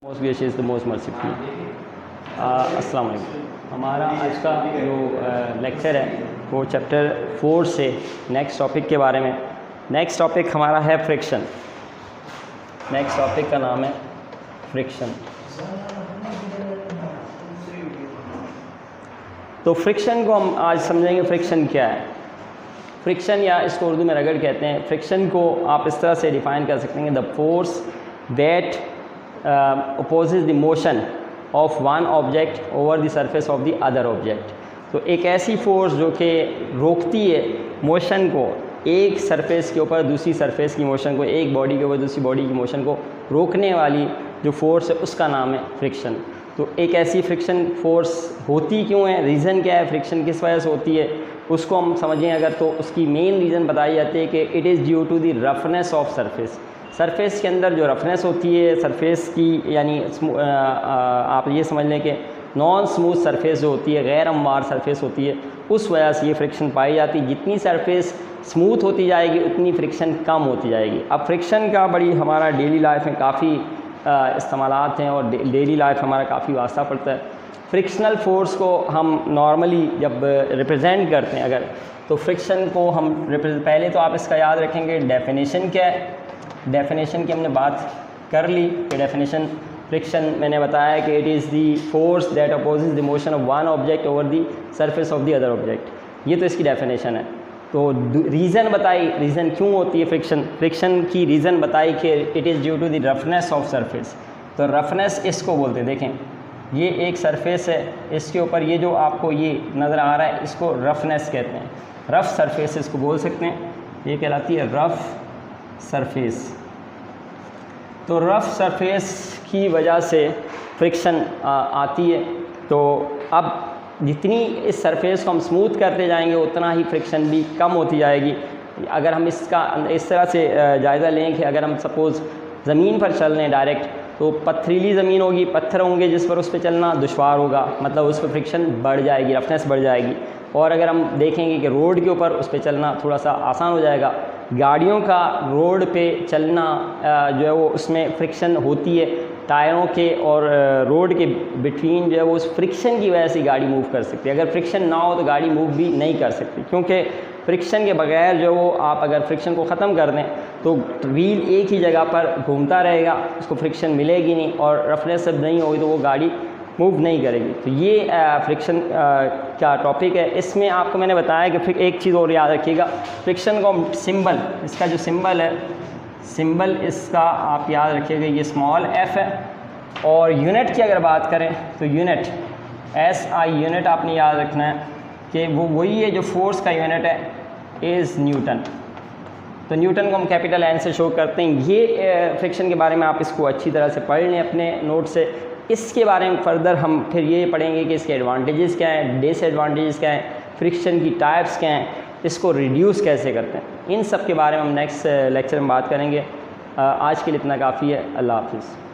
Most gracious the most merciful. अस्सलाम वालेकुम। हमारा आज का जो लेक्चर है वो चैप्टर 4 से नेक्स्ट टॉपिक के बारे में। नेक्स्ट टॉपिक हमारा है फ्रिक्शन। नेक्स्ट टॉपिक का नाम है फ्रिक्शन। तो फ्रिक्शन को हम आज समझेंगे। फ्रिक्शन क्या है? फ्रिक्शन या इसको उर्दू में रगड़ कहते हैं। फ्रिक्शन को आप इस तरह से डिफ़ाइन कर सकते हैं, the force that opposes the motion of one object over the surface of the other object। तो एक ऐसी फोर्स जो कि रोकती है मोशन को, एक सरफेस के ऊपर दूसरी सरफेस की मोशन को, एक बॉडी के ऊपर दूसरी बॉडी की मोशन को रोकने वाली जो फोर्स है उसका नाम है फ्रिक्शन। तो एक ऐसी फ्रिक्शन फोर्स होती क्यों है, रीज़न क्या है, फ्रिक्शन किस वजह से होती है, उसको हम समझें अगर, तो उसकी मेन रीज़न बताई जाती है कि it is due to the roughness of surface. Surface के अंदर जो रफनेस होती है सरफेस की, यानी आप ये समझ लें कि नॉन स्मूथ सरफेस जो होती है, गैर हमवार सरफेस होती है, उस वजह से ये फ्रिक्शन पाई जाती है। जितनी सरफेस स्मूथ होती जाएगी उतनी फ्रिक्शन कम होती जाएगी। अब फ्रिक्शन का बड़ी हमारा डेली लाइफ में काफ़ी इस्तेमालात हैं और डेली लाइफ हमारा काफ़ी वास्ता पड़ता है। फ्रिक्शनल फोर्स को हम नॉर्मली जब रिप्रेजेंट करते हैं अगर, तो फ्रिक्शन को हम पहले तो आप इसका याद रखेंगे डेफिनेशन क्या है। डेफिनेशन की हमने बात कर ली कि डेफिनेशन फ्रिक्शन मैंने बताया कि it is the force that opposes the motion of one object over the surface of the other object. ये तो इसकी डेफिनेशन है। तो रीज़न बताई, रीज़न क्यों होती है फ्रिक्शन, फ्रिक्शन की रीज़न बताई कि it is due to the roughness of surface. तो रफनेस इसको बोलते हैं, देखें ये एक सरफेस है, इसके ऊपर ये जो आपको ये नज़र आ रहा है इसको रफनेस कहते हैं। रफ़ सरफेस इसको बोल सकते हैं, ये कहलाती है रफ़ सरफेस। तो रफ़ सरफेस की वजह से फ्रिक्शन आती है। तो अब जितनी इस सरफेस को हम स्मूथ करते जाएंगे उतना ही फ्रिक्शन भी कम होती जाएगी। अगर हम इसका इस तरह से जायज़ा लें कि अगर हम सपोज़ ज़मीन पर चल रहे हैं डायरेक्ट, तो पथरीली ज़मीन होगी, पत्थर होंगे जिस पर उस पर चलना दुश्वार होगा, मतलब उस पर फ्रिक्शन बढ़ जाएगी, रफनेस बढ़ जाएगी। और अगर हम देखेंगे कि रोड के ऊपर उस पर चलना थोड़ा सा आसान हो जाएगा। गाड़ियों का रोड पे चलना जो है वो उसमें फ्रिक्शन होती है, टायरों के और रोड के बिटवीन जो है वो उस फ्रिक्शन की वजह से गाड़ी मूव कर सकती है। अगर फ्रिक्शन ना हो तो गाड़ी मूव भी नहीं कर सकती, क्योंकि फ्रिक्शन के बगैर जो वो आप अगर फ्रिक्शन को ख़त्म कर दें तो व्हील एक ही जगह पर घूमता रहेगा, उसको फ्रिक्शन मिलेगी नहीं, और रफनेस जब नहीं होगी तो वो गाड़ी मूव नहीं करेगी। तो ये फ्रिक्शन का टॉपिक है। इसमें आपको मैंने बताया कि फिर एक चीज़ और याद रखिएगा, फ्रिक्शन को सिंबल, इसका जो सिंबल है, सिंबल इसका आप याद रखिएगा ये स्मॉल f है। और यूनिट की अगर बात करें तो यूनिट SI यूनिट आपने याद रखना है कि वो वही है जो फोर्स का यूनिट है, इज़ न्यूटन। तो न्यूटन को हम कैपिटल N से शो करते हैं। ये फ्रिक्शन के बारे में आप इसको अच्छी तरह से पढ़ लें अपने नोट से। इसके बारे में फर्दर हम फिर ये पढ़ेंगे कि इसके एडवांटेजेस क्या हैं, डिसएडवांटेजेस क्या हैं, फ्रिक्शन की टाइप्स क्या हैं, इसको रिड्यूस कैसे करते हैं। इन सब के बारे में हम नेक्स्ट लेक्चर में बात करेंगे। आज के लिए इतना काफ़ी है। अल्लाह हाफिज़।